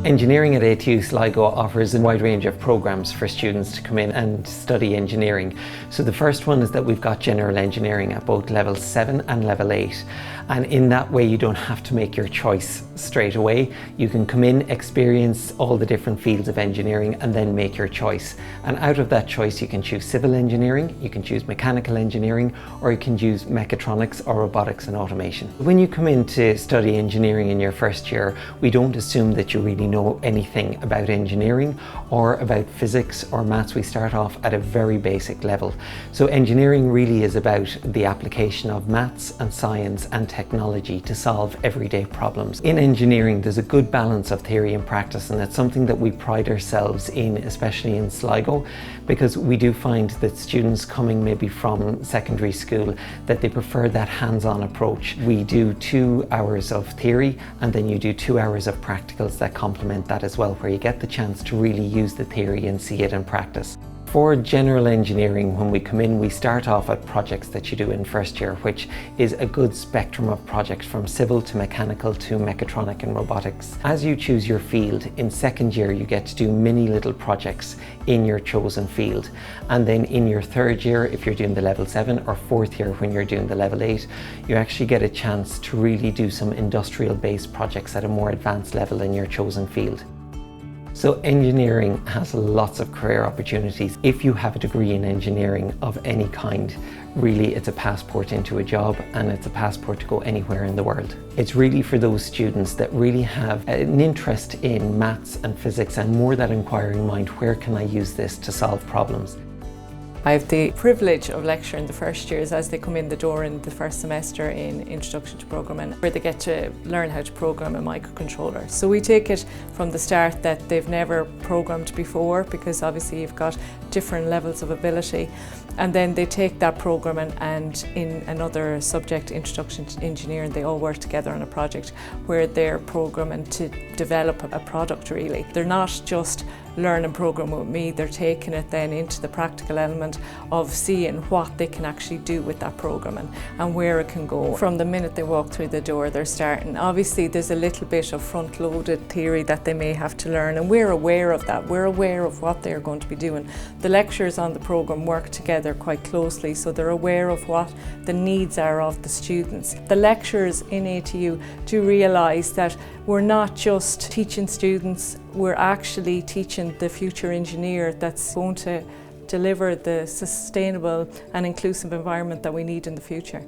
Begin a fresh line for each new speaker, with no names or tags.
Engineering at atu Sligo offers a wide range of programs for students to come in and study engineering. So the first one is that we've got general engineering at both level 7 and level 8. And in that way you don't have to make your choice straight away. You can come in, experience all the different fields of engineering and then make your choice. And out of that choice you can choose civil engineering, you can choose mechanical engineering, or you can choose mechatronics or robotics and automation. When you come in to study engineering in your first year, we don't assume that you really know anything about engineering or about physics or maths. We start off at a very basic level. So engineering really is about the application of maths and science and technology to solve everyday problems. In engineering there's a good balance of theory and practice, and it's something that we pride ourselves in, especially in Sligo, because we do find that students coming maybe from secondary school that they prefer that hands-on approach. We do 2 hours of theory and then you do 2 hours of practicals that complement that as well, where you get the chance to really use the theory and see it in practice. For general engineering, when we come in, we start off at projects that you do in first year, which is a good spectrum of projects from civil to mechanical to mechatronic and robotics. As you choose your field, in second year you get to do many little projects in your chosen field. And then in your third year, if you're doing the level 7, or fourth year when you're doing the level 8, you actually get a chance to really do some industrial based projects at a more advanced level in your chosen field. So engineering has lots of career opportunities. If you have a degree in engineering of any kind, really it's a passport into a job, and it's a passport to go anywhere in the world. It's really for those students that really have an interest in maths and physics and more that inquiring mind, where can I use this to solve problems?
I have the privilege of lecturing the first years as they come in the door in the first semester in Introduction to Programming, where they get to learn how to program a microcontroller. So we take it from the start that they've never programmed before, because obviously you've got different levels of ability, and then they take that programming, and in another subject, Introduction to Engineering, they all work together on a project where they're programming to develop a product really. They're not just learn and program with me, they're taking it then into the practical element of seeing what they can actually do with that programming and where it can go. From the minute they walk through the door, they're starting. Obviously there's a little bit of front-loaded theory that they may have to learn, and we're aware of that. We're aware of what they're going to be doing. The lecturers on the programme work together quite closely, so they're aware of what the needs are of the students. The lecturers in ATU do realise that we're not just teaching students, we're actually teaching the future engineer that's going to deliver the sustainable and inclusive environment that we need in the future.